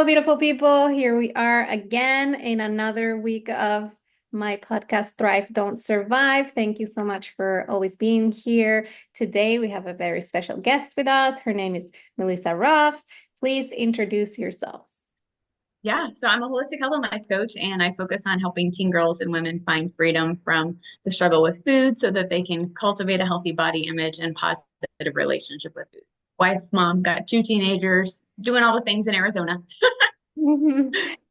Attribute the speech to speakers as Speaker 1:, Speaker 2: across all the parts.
Speaker 1: Hello, beautiful people. Here we are again in another week of my podcast, Thrive, Don't Survive. Thank you so much for always being here. Today, we have a very special guest with us. Her name is Melissa Rohlfs. Please introduce yourself.
Speaker 2: Yeah, so I'm a holistic health and life coach, and I focus on helping teen girls and women find freedom from the struggle with food so that they can cultivate a healthy body image and positive relationship with food. Wife, mom, got two teenagers, doing all the things in Arizona.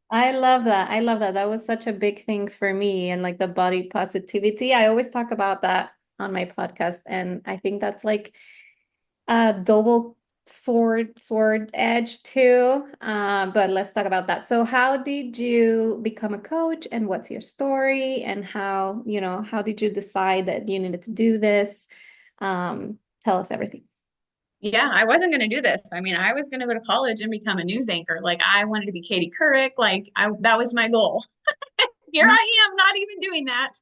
Speaker 1: I love that. I love that. That was such a big thing for me and like the body positivity. I always talk about that on my podcast, and I think that's like a double sword edge too. But let's talk about that. So how did you become a coach and what's your story and how did you decide that you needed to do this? Tell us everything.
Speaker 2: Yeah, I wasn't going to do this. I mean, I was going to go to college and become a news anchor. Like I wanted to be Katie Couric. That was my goal. Here I am, not even doing that.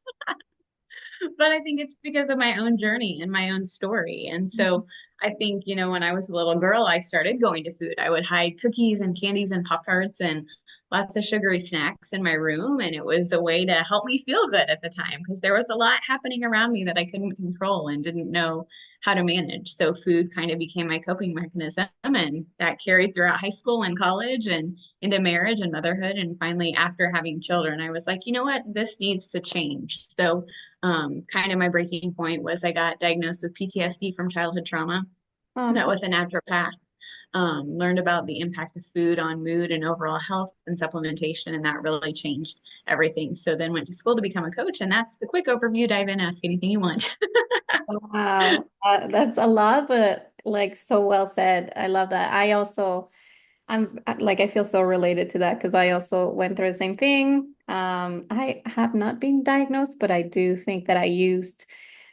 Speaker 2: But I think it's because of my own journey and my own story. And so I think, when I was a little girl, I started going to food. I would hide cookies and candies and Pop Tarts and lots of sugary snacks in my room. And it was a way to help me feel good at the time because there was a lot happening around me that I couldn't control and didn't know how to manage. So food kind of became my coping mechanism. And that carried throughout high school and college and into marriage and motherhood. And finally, after having children, I was like, you know what? This needs to change. So kind of my breaking point was I got diagnosed with PTSD from childhood trauma.
Speaker 1: Oh, I'm
Speaker 2: Met
Speaker 1: so
Speaker 2: with a naturopath, learned about the impact of food on mood and overall health and supplementation, and that really changed everything. So then went to school to become a coach, and that's the quick overview. Dive in, ask anything you want.
Speaker 1: wow. That's a lot, but like so well said. I love that. I'm like, I feel so related to that because I also went through the same thing. I have not been diagnosed, but I do think that I used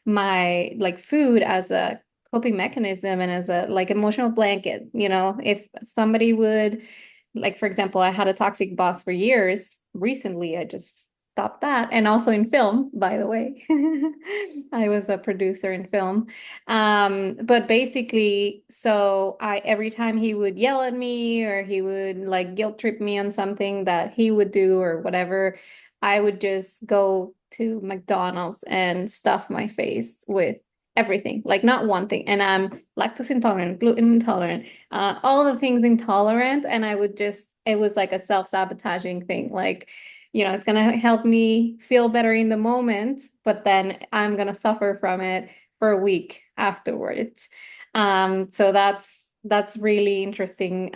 Speaker 1: my like food as a coping mechanism and as a like emotional blanket. If somebody would, like, for example, I had a toxic boss for years. Recently, I just stopped that. And also in film, by the way. I was a producer in film. But basically, so I every time he would yell at me or he would like guilt trip me on something that he would do or whatever, I would just go to McDonald's and stuff my face with everything, like not one thing. And I'm lactose intolerant, gluten intolerant, all the things intolerant. And it was like a self-sabotaging thing. Like, it's gonna help me feel better in the moment, but then I'm gonna suffer from it for a week afterwards. So that's really interesting.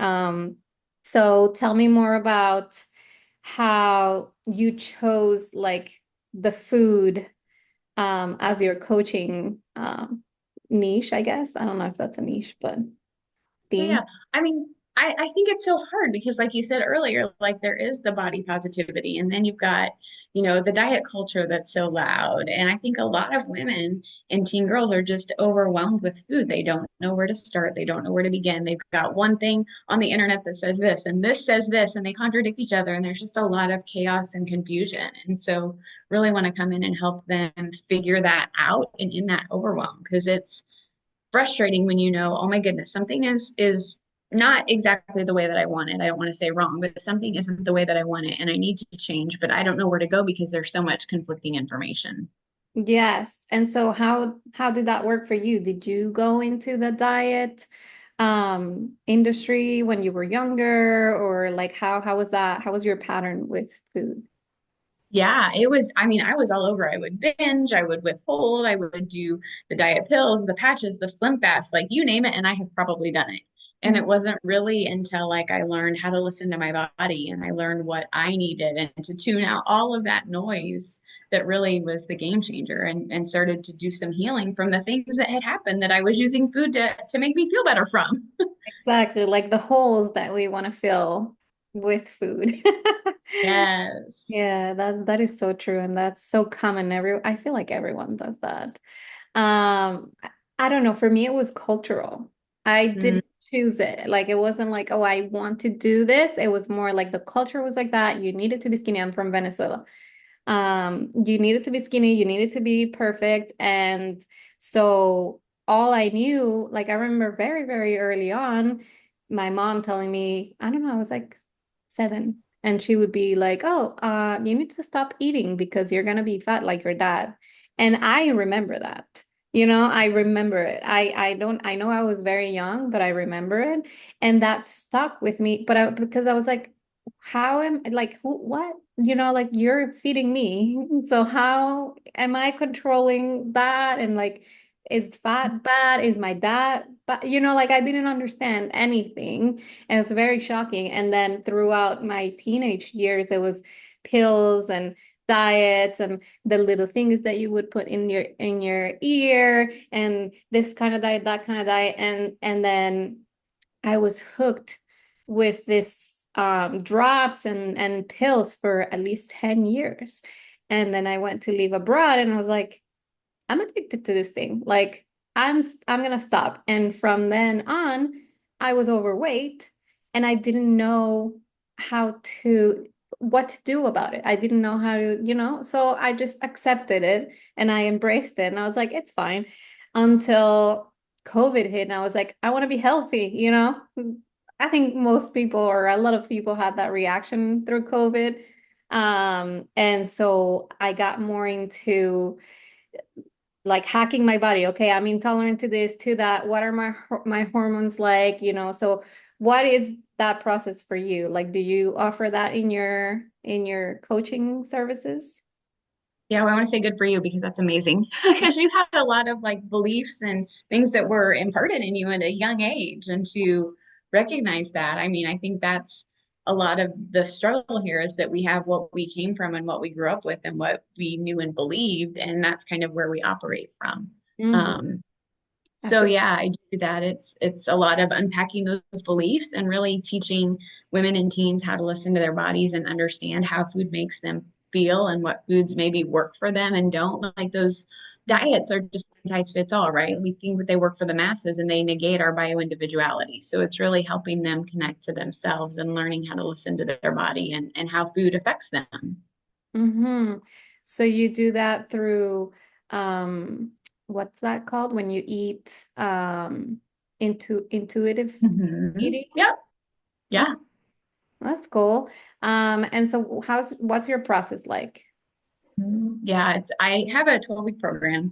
Speaker 1: So tell me more about how you chose like the food as your coaching niche, I guess. I don't know if that's a niche, but theme.
Speaker 2: Yeah, I mean, I think it's so hard because, like you said earlier, like there is the body positivity, and then you've got, the diet culture that's so loud. And I think a lot of women and teen girls are just overwhelmed with food. They don't know where to start, they don't know where to begin. They've got one thing on the internet that says this, and this says this, and they contradict each other, and there's just a lot of chaos and confusion. And so, really want to come in and help them figure that out and in that overwhelm because it's frustrating when oh my goodness, something is not exactly the way that I want it. I don't want to say wrong, but something isn't the way that I want it and I need to change, but I don't know where to go because there's so much conflicting information.
Speaker 1: Yes. And so how did that work for you? Did you go into the diet industry when you were younger or like how was that? How was your pattern with food?
Speaker 2: Yeah, it was, I mean, I was all over. I would binge, I would withhold, I would do the diet pills, the patches, the slim fast, like you name it, and I have probably done it. And
Speaker 1: Mhm.
Speaker 2: it wasn't really until like I learned how to listen to my body and I learned what I needed and to tune out all of that noise that really was the game changer and started to do some healing from the things that had happened that I was using food to make me feel better from.
Speaker 1: Exactly, like the holes that we want to fill with food.
Speaker 2: Yes.
Speaker 1: Yeah, that is so true, and that's so common. I feel like everyone does that. I don't know. For me, it was cultural. I
Speaker 2: Mm,
Speaker 1: didn't choose it. Like it wasn't like, oh, I want to do this. It was more like the culture was like that. You needed to be skinny. I'm from Venezuela. You needed to be skinny. You needed to be perfect, and so all I knew, like I remember very, very early on, my mom telling me, I don't know, I was like 7. And she would be like, "Oh, you need to stop eating because you're gonna be fat like your dad." And I remember that. I remember it. I don't I know I was very young, but I remember it. And that stuck with me. Because I was like, how am like who what? Like you're feeding me. So how am I controlling that? And like, is fat bad? Is my dad but like I didn't understand anything. And it was very shocking. And then throughout my teenage years, it was pills and diets and the little things that you would put in your ear and this kind of diet, that kind of diet. And then I was hooked with this drops and pills for at least 10 years. And then I went to live abroad and I was like, I'm addicted to this thing. Like I'm gonna stop. And from then on, I was overweight and I didn't know how to what to do about it. I didn't know how to. So I just accepted it and I embraced it. And I was like, it's fine. Until COVID hit and I was like, I want to be healthy. I think most people or a lot of people had that reaction through COVID. And so I got more into like hacking my body. Okay, I'm intolerant to this, to that. What are my hormones like? So what is that process for you? Like, do you offer that in your coaching services?
Speaker 2: Yeah, well, I want to say good for you because that's amazing. Because you had a lot of like beliefs and things that were imparted in you at a young age. And to recognize that, I mean, I think that's a lot of the struggle here is that we have what we came from and what we grew up with and what we knew and believed. And that's kind of where we operate from.
Speaker 1: Hmm.
Speaker 2: Um, so
Speaker 1: After.
Speaker 2: yeah, I do that. It's a lot of unpacking those beliefs and really teaching women and teens how to listen to their bodies and understand how food makes them feel and what foods maybe work for them and don't. Like those diets are just one size fits all, right? We think that they work for the masses and they negate our bio individuality. So it's really helping them connect to themselves and learning how to listen to their body and how food affects them.
Speaker 1: Hmm. So you do that through what's that called when you eat intuitive eating?
Speaker 2: Yep.
Speaker 1: That's
Speaker 2: Yeah.
Speaker 1: that's cool. And so what's your process like?
Speaker 2: Yeah, I have a 12-week program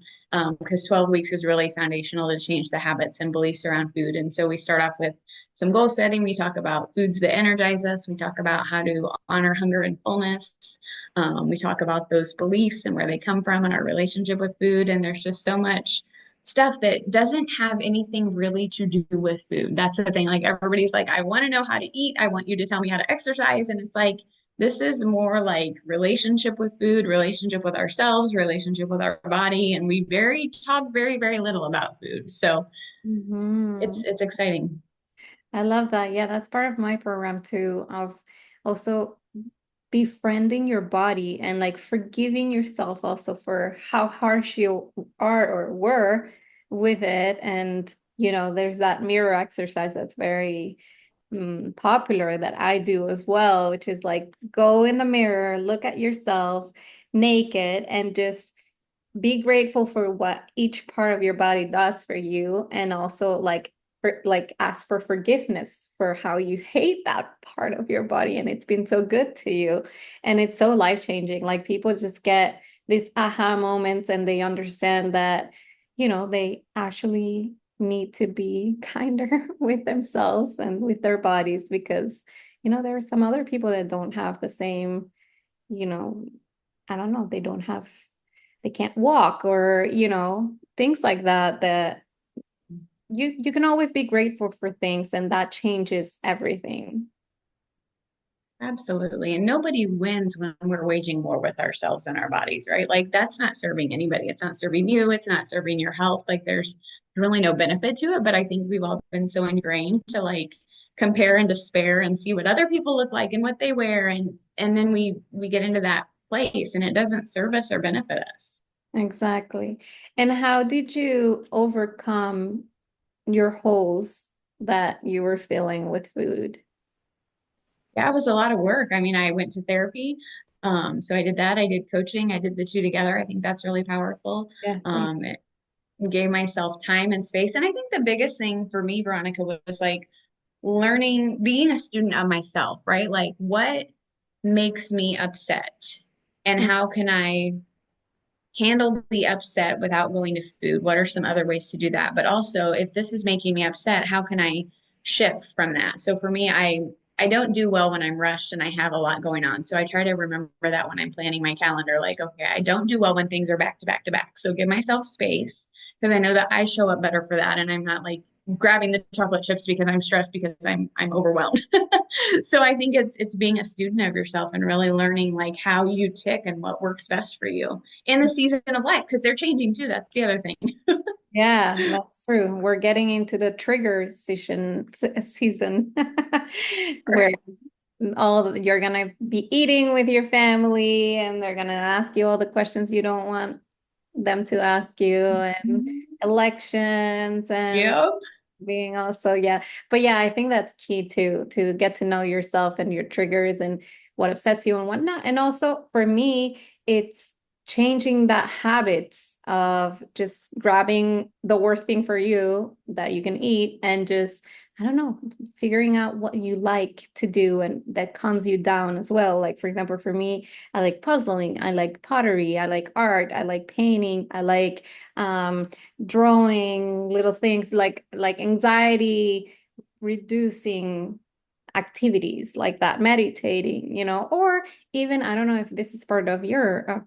Speaker 2: because 12 weeks is really foundational to change the habits and beliefs around food. And so we start off with some goal setting. We talk about foods that energize us. We talk about how to honor hunger and fullness. We talk about those beliefs and where they come from and our relationship with food. And there's just so much stuff that doesn't have anything really to do with food. That's the thing. Like everybody's like, I want to know how to eat. I want you to tell me how to exercise. And it's like, this is more like relationship with food, relationship with ourselves, relationship with our body, and we very talk very, very little about food. So it's
Speaker 1: Hmm.
Speaker 2: it's exciting.
Speaker 1: I love that. Yeah, that's part of my program too, of also befriending your body and like forgiving yourself also for how harsh you are or were with it. And, there's that mirror exercise that's very popular that I do as well, which is like go in the mirror, look at yourself naked, and just be grateful for what each part of your body does for you, and also like ask for forgiveness for how you hate that part of your body and it's been so good to you. And it's so life-changing. Like people just get these aha moments and they understand that they actually need to be kinder with themselves and with their bodies, because there are some other people that don't have the same, you know I don't know, they can't walk, or things like that, that you can always be grateful for things, and that changes everything.
Speaker 2: Absolutely. And nobody wins when we're waging war with ourselves and our bodies, right? Like that's not serving anybody. It's not serving you. It's not serving your health. Like there's really no benefit to it. But I think we've all been so ingrained to like compare and despair and see what other people look like and what they wear. And then we get into that place and it doesn't serve us or benefit us.
Speaker 1: Exactly. And how did you overcome your holes that you were feeling with food?
Speaker 2: Yeah, it was a lot of work. I mean, I went to therapy. So I did that. I did coaching. I did the two together. I think that's really powerful.
Speaker 1: Yeah, same.
Speaker 2: It gave myself time and space. And I think the biggest thing for me, Veronica, was like learning, being a student of myself, right? Like what makes me upset and how can I handle the upset without going to food? What are some other ways to do that? But also, if this is making me upset, how can I shift from that? So for me, I don't do well when I'm rushed and I have a lot going on. So I try to remember that when I'm planning my calendar, like, okay, I don't do well when things are back to back to back. So give myself space because I know that I show up better for that and I'm not like grabbing the chocolate chips because I'm stressed because I'm overwhelmed. So I think it's being a student of yourself and really learning like how you tick and what works best for you in the season of life because they're changing too. That's the other thing.
Speaker 1: Yeah, that's true. We're getting into the trigger season where you're gonna be eating with your family and they're gonna ask you all the questions you don't want them to ask you, and elections and
Speaker 2: Yep.
Speaker 1: being also, yeah. But yeah, I think that's key too, to get to know yourself and your triggers and what upsets you and whatnot. And also for me, it's changing that habits of just grabbing the worst thing for you that you can eat and just, I don't know, figuring out what you like to do and that calms you down as well. Like for example, for me, I like puzzling, I like pottery, I like art, I like painting, I like drawing little things like anxiety reducing activities like that, meditating, or even I don't know if this is part of your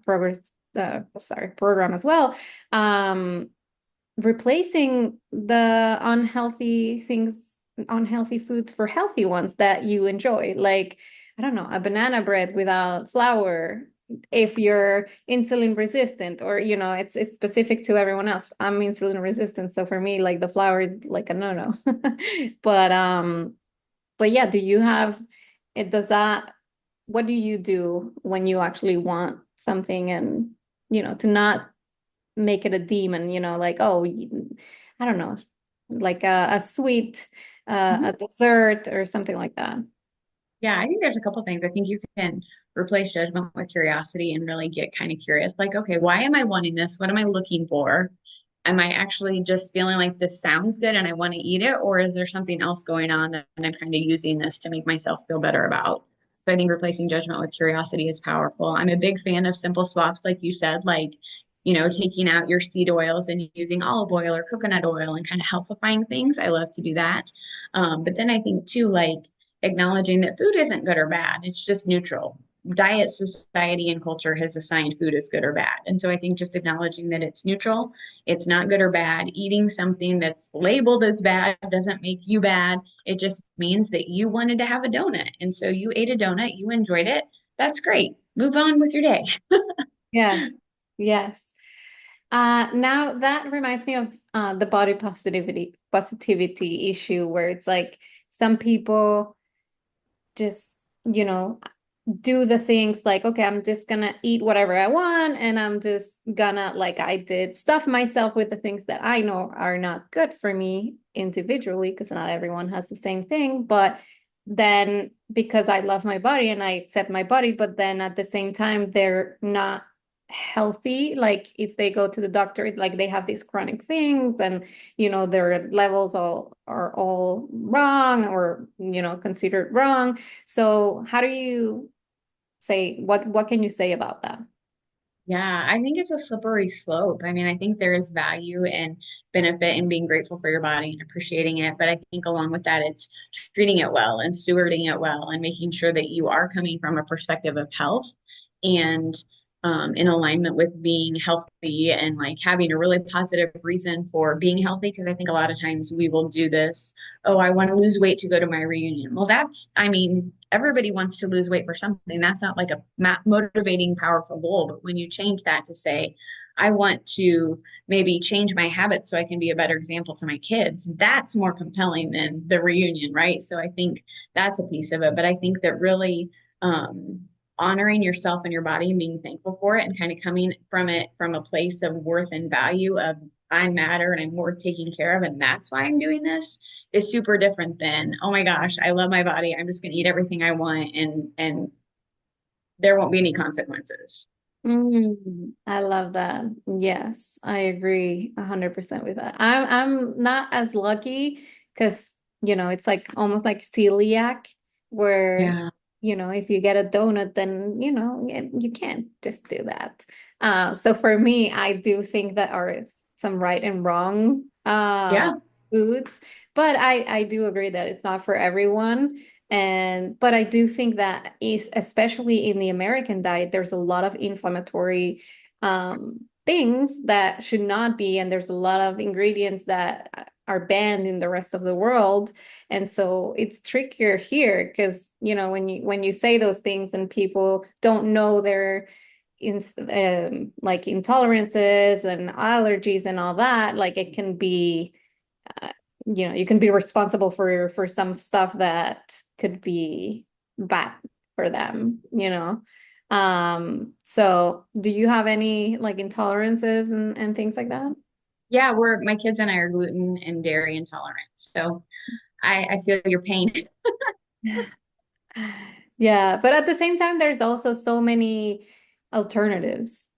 Speaker 1: program as well. um Replacing the unhealthy foods for healthy ones that you enjoy. Like, I don't know, a banana bread without flour if you're insulin resistant, or it's specific to everyone else. I'm insulin resistant, so for me, like the flour is like a no-no. But but yeah, do you have it does that what do you do when you actually want something, and to not make it a demon, like, oh, I don't know, like a sweet, a
Speaker 2: Mhm.
Speaker 1: dessert or something like that.
Speaker 2: Yeah, I think there's a couple things. I think you can replace judgment with curiosity and really get kind of curious. Like, okay, why am I wanting this? What am I looking for? Am I actually just feeling like this sounds good and I want to eat it? Or is there something else going on and I'm kind of using this to make myself feel better about? So I think replacing judgment with curiosity is powerful. I'm a big fan of simple swaps, like you said, like, taking out your seed oils and using olive oil or coconut oil and kind of healthifying things. I love to do that. But then I think too, like, acknowledging that food isn't good or bad, it's just neutral. Diet society and culture has assigned food as good or bad. And so I think just acknowledging that it's neutral, it's not good or bad. Eating something that's labeled as bad doesn't make you bad. It just means that you wanted to have a donut. And so you ate a donut, you enjoyed it. That's great. Move on with your day.
Speaker 1: Yes, yes. Now that reminds me of the body positivity issue, where it's like some people just, do the things like, okay, I'm just gonna eat whatever I want, and I'm just gonna, like I did, stuff myself with the things that I know are not good for me individually, because not everyone has the same thing. But then because I love my body and I accept my body, but then at the same time, they're not healthy. Like if they go to the doctor, like they have these chronic things, and their levels are all wrong, or considered wrong. So how do you say, what can you say about that?
Speaker 2: Yeah, I think it's a slippery slope. I mean, I think there is value and benefit in being grateful for your body and appreciating it. But I think along with that, it's treating it well and stewarding it well and making sure that you are coming from a perspective of health and in alignment with being healthy and like having a really positive reason for being healthy. Because I think a lot of times we will do this, oh, I want to lose weight to go to my reunion. Well, I mean, everybody wants to lose weight for something. That's not like a motivating, powerful goal. But when you change that to say, I want to maybe change my habits so I can be a better example to my kids, that's more compelling than the reunion, right? So I think that's a piece of it. But I think that really, honoring yourself and your body and being thankful for it and kind of coming from it from a place of worth and value of I matter and I'm worth taking care of and that's why I'm doing this is super different than oh my gosh, I love my body, I'm just going to eat everything I want and there won't be any consequences.
Speaker 1: I love that. Yes, I agree 100% with that. I'm not as lucky because it's like almost like celiac, where,
Speaker 2: Yeah.
Speaker 1: if you get a donut, then, you can't just do that. So for me, I do think that are some right and wrong
Speaker 2: Yeah.
Speaker 1: foods, but I do agree that it's not for everyone. But I do think that is especially in the American diet, there's a lot of inflammatory things that should not be, and there's a lot of ingredients that are banned in the rest of the world. And so it's trickier here because, when you say those things and people don't know their like intolerances and allergies and all that, like it can be, uh, you can be responsible for some stuff that could be bad for them. So do you have any like intolerances and things like that?
Speaker 2: Yeah, we're my kids and I are gluten and dairy intolerant. So I feel your pain.
Speaker 1: Yeah, but at the same time, there's also so many alternatives.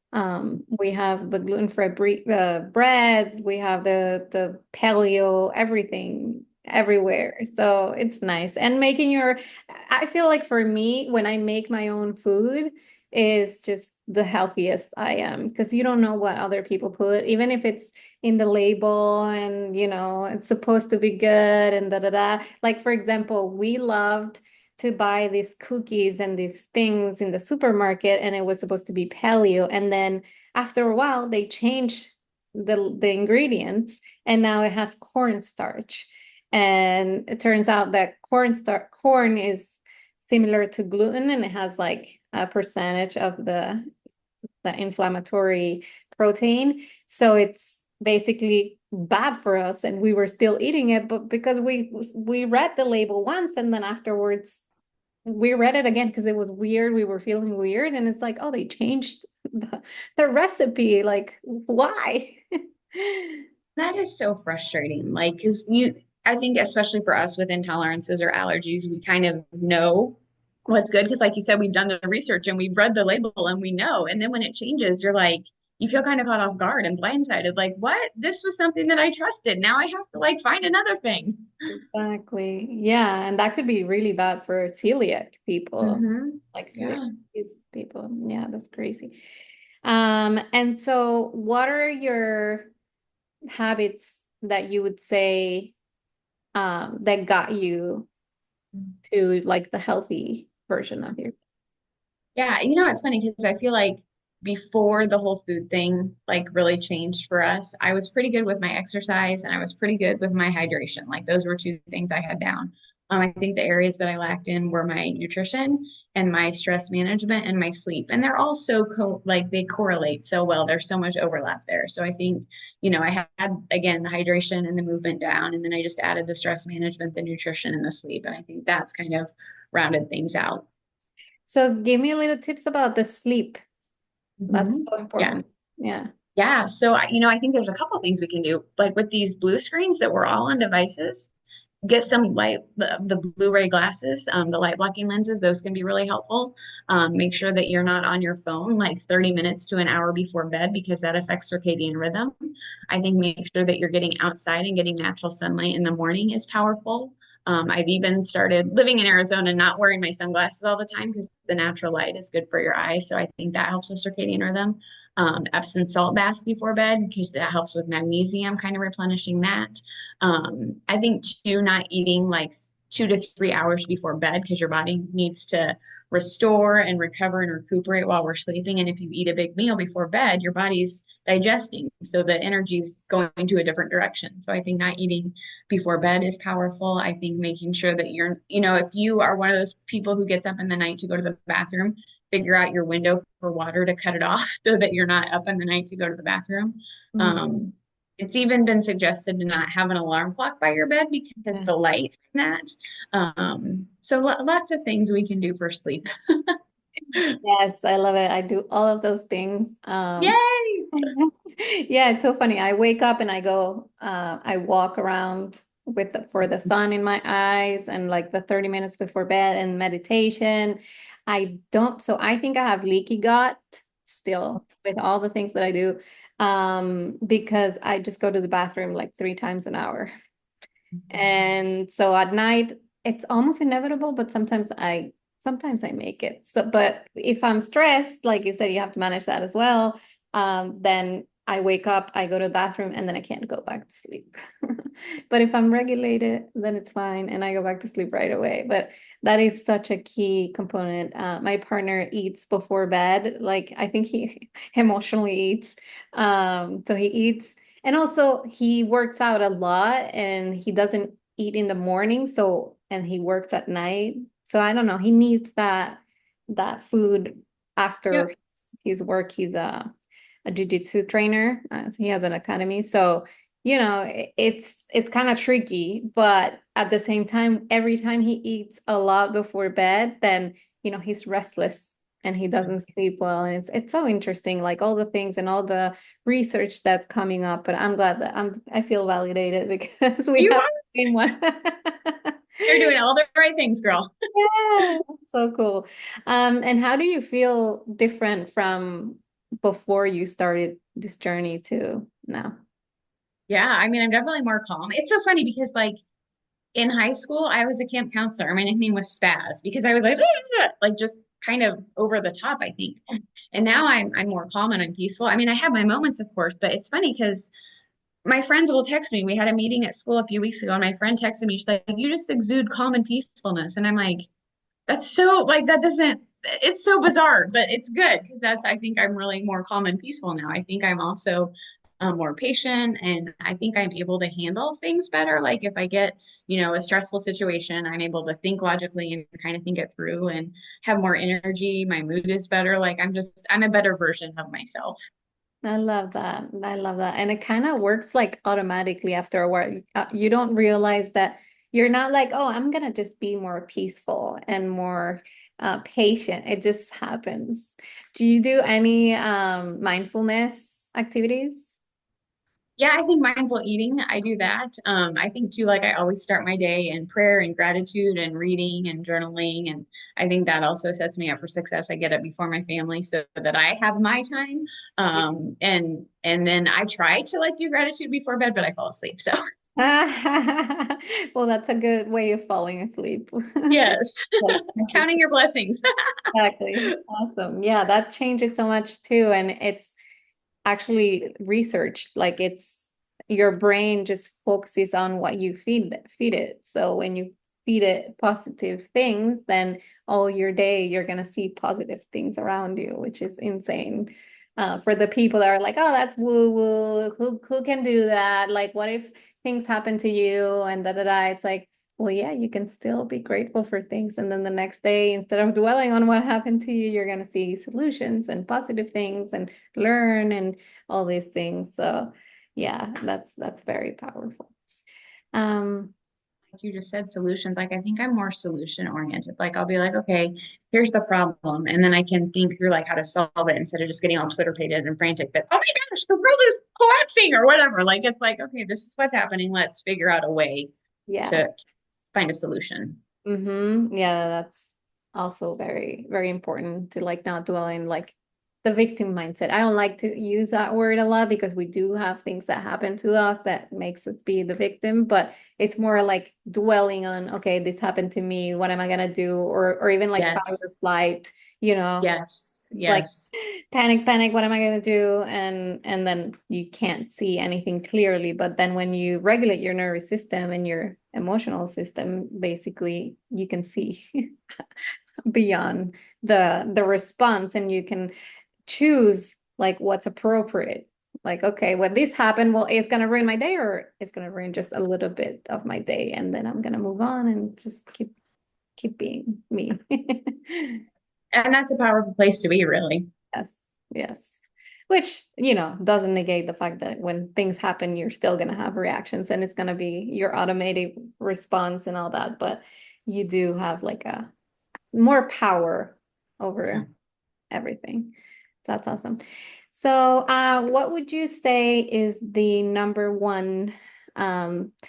Speaker 1: We have the gluten-free breads, we have the paleo, everything everywhere. So it's nice. And I feel like for me, when I make my own food, is just the healthiest I am because you don't know what other people put, even if it's in the label and it's supposed to be good and da da da. Like for example, we loved to buy these cookies and these things in the supermarket, and it was supposed to be paleo, and then after a while they changed the ingredients, and now it has cornstarch, and it turns out that corn is similar to gluten, and it has like a percentage of the inflammatory protein, so it's basically bad for us, and we were still eating it, but because we read the label once, and then afterwards we read it again because it was weird. We were feeling weird, and it's like, oh, they changed the recipe. Like, why?
Speaker 2: That is so frustrating. Like, because I think, especially for us with intolerances or allergies, we kind of know what's good. Because, like you said, we've done the research and we've read the label and we know. And then when it changes, you're like, you feel kind of caught off guard and blindsided. Like, what? This was something that I trusted. Now I have to like find another thing.
Speaker 1: Exactly. Yeah, and that could be really bad for celiac people,
Speaker 2: Hmm.
Speaker 1: like celiac
Speaker 2: Yeah.
Speaker 1: disease people. Yeah, that's crazy. And so what are your habits that you would say that got you to like the healthy version of your
Speaker 2: Yeah, it's funny because I feel like before the whole food thing like really changed for us, I was pretty good with my exercise and I was pretty good with my hydration. Like those were two things I had down. I think the areas that I lacked in were my nutrition and my stress management and my sleep. And they're all so like they correlate so well. There's so much overlap there. So I think, I had again the hydration and the movement down, and then I just added the stress management, the nutrition, and the sleep. And I think that's kind of rounded things out.
Speaker 1: So give me a little tips about the sleep. That's
Speaker 2: Mhm.
Speaker 1: so
Speaker 2: Yeah.
Speaker 1: important. Yeah.
Speaker 2: Yeah. So, I think there's a couple things we can do. Like with these blue screens that we're all on devices, get some light, the Blu-ray glasses, the light blocking lenses, those can be really helpful. Make sure that you're not on your phone like 30 minutes to an hour before bed because that affects circadian rhythm. I think make sure that you're getting outside and getting natural sunlight in the morning is powerful. I've even started living in Arizona, not wearing my sunglasses all the time because the natural light is good for your eyes. So I think that helps with circadian rhythm. Epsom salt baths before bed because that helps with magnesium, kind of replenishing that. I think too, not eating like 2 to 3 hours before bed because your body needs to restore and recover and recuperate while we're sleeping. And if you eat a big meal before bed, your body's digesting. So the energy's going to a different direction. So I think not eating before bed is powerful. I think making sure that if you are one of those people who gets up in the night to go to the bathroom, figure out your window for water to cut it off so that you're not up in the night to go to the bathroom.
Speaker 1: Mm,
Speaker 2: Um, it's even been suggested to not have an alarm clock by your bed because
Speaker 1: yeah.
Speaker 2: the light from that. So lots of things we can do for sleep.
Speaker 1: Yes, I love it. I do all of those things.
Speaker 2: Yay!
Speaker 1: Yeah, it's so funny. I wake up and I walk around for the sun in my eyes and like the 30 minutes before bed and meditation. So I think I have leaky gut still with all the things that I do, because I just go to the bathroom like 3 times an hour. And so at night, it's almost inevitable, but sometimes I make it. So, but if I'm stressed, like you said, you have to manage that as well. Then I wake up, I go to the bathroom, and then I can't go back to sleep. But if I'm regulated, then it's fine, and I go back to sleep right away. But that is such a key component. My partner eats before bed. Like I think he emotionally eats. So he eats. And also he works out a lot and he doesn't eat in the morning, so and he works at night. So I don't know, he needs that food after
Speaker 2: Yep.
Speaker 1: his work. He's a jiu-jitsu trainer. So he has an academy. So, it's kind of tricky, but at the same time, every time he eats a lot before bed, then, he's restless and he doesn't sleep well. And it's so interesting, like all the things and all the research that's coming up. But I'm glad that I feel validated because we
Speaker 2: You
Speaker 1: have
Speaker 2: are.
Speaker 1: the same one.
Speaker 2: You're doing all the right things, girl.
Speaker 1: Yeah, so cool. And how do you feel different from before you started this journey to now?
Speaker 2: Yeah, I mean, I'm definitely more calm. It's so funny because like in high school, I was a camp counselor. My nickname was Spaz because I was like, like just kind of over the top, I think. And now I'm more calm and I'm peaceful. I mean, I have my moments, of course, but it's funny because my friends will text me. We had a meeting at school a few weeks ago, and my friend texted me. She's like, "You just exude calm and peacefulness," and I'm like, "That's so like that doesn't." It's so bizarre, but it's good because that's I think I'm really more calm and peaceful now. I think I'm also more patient, and I think I'm able to handle things better. Like if I get, a stressful situation, I'm able to think logically and kind of think it through and have more energy. My mood is better. Like I'm a better version of myself.
Speaker 1: I love that. I love that. And it kind of works like automatically after a while. You don't realize that you're not like, oh, I'm gonna just be more peaceful and more patient. It just happens. Do you do any mindfulness activities?
Speaker 2: Yeah, I think mindful eating, I do that. I think too, like I always start my day in prayer and gratitude and reading and journaling. And I think that also sets me up for success. I get up before my family so that I have my time. And then I try to like do gratitude before bed, but I fall asleep. So
Speaker 1: Well, that's a good way of falling asleep.
Speaker 2: yes,
Speaker 1: Like,
Speaker 2: counting your blessings.
Speaker 1: exactly. Awesome. Yeah, that changes so much too. And it's actually researched. Like your brain just focuses on what you feed it. So when you feed it positive things, then all your day you're gonna see positive things around you, which is insane. For the people that are like, oh, that's woo woo. Who can do that? Like, what if things happen to you and da da da? It's like, well, yeah, you can still be grateful for things. And then the next day, instead of dwelling on what happened to you, you're gonna see solutions and positive things and learn and all these things. So yeah, that's very powerful. Um,
Speaker 2: Like you just said, solutions. Like I think I'm more solution oriented. Like I'll be like, okay, here's the problem, and then I can think through like how to solve it instead of just getting all Twitter pated and frantic that oh my gosh, the world is collapsing or whatever. Like it's like okay, this is what's happening. Let's figure out a way
Speaker 1: yeah.
Speaker 2: to find a solution.
Speaker 1: Yeah, that's also very, very important to like not dwell in like the victim mindset. I don't like to use that word a lot because we do have things that happen to us that makes us be the victim, but it's more like dwelling on, okay, this happened to me, what am I gonna do? Or even like fight or
Speaker 2: Yes,
Speaker 1: flight,
Speaker 2: yes,
Speaker 1: like
Speaker 2: yes.
Speaker 1: panic, what am I going to do? And then you can't see anything clearly. But then when you regulate your nervous system and your emotional system, basically you can see beyond the response and you can choose like what's appropriate. Like, okay, when this happened, well, it's gonna ruin my day or it's gonna ruin just a little bit of my day. And then I'm gonna move on and just keep being me.
Speaker 2: And that's a powerful place to be, really.
Speaker 1: Yes, yes. Which, doesn't negate the fact that when things happen, you're still going to have reactions and it's going to be your automated response and all that. But you do have like a more power
Speaker 2: Yeah.
Speaker 1: over everything. So that's awesome. So, what would you say is the number one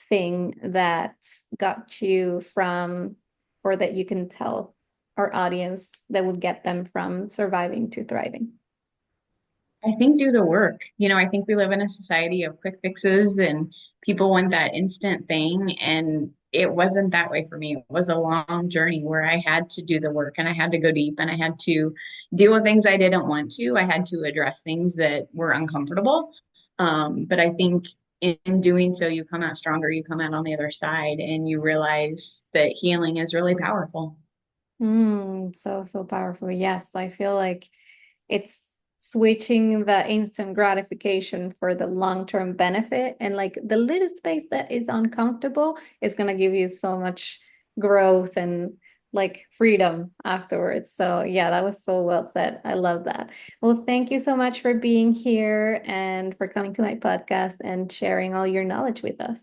Speaker 1: thing that got you from, or that you can tell our audience that would get them from surviving to thriving?
Speaker 2: I think do the work. I think we live in a society of quick fixes and people want that instant thing. And it wasn't that way for me. It was a long journey where I had to do the work and I had to go deep and I had to deal with things I didn't want to. I had to address things that were uncomfortable. But I think in doing so, you come out stronger, you come out on the other side, and you realize that healing is really powerful.
Speaker 1: So, so powerful. Yes, I feel like it's switching the instant gratification for the long-term benefit. And like the little space that is uncomfortable is going to give you so much growth and like freedom afterwards. So, yeah, that was so well said. I love that. Well, thank you so much for being here and for coming to my podcast and sharing all your knowledge with us.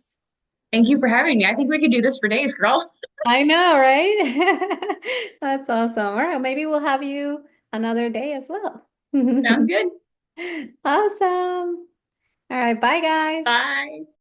Speaker 2: Thank you for having me. I think we could do this for days, girl.
Speaker 1: I know, right? That's awesome. All right, maybe we'll have you another day as well.
Speaker 2: Sounds good.
Speaker 1: Awesome. All right, bye guys.
Speaker 2: Bye.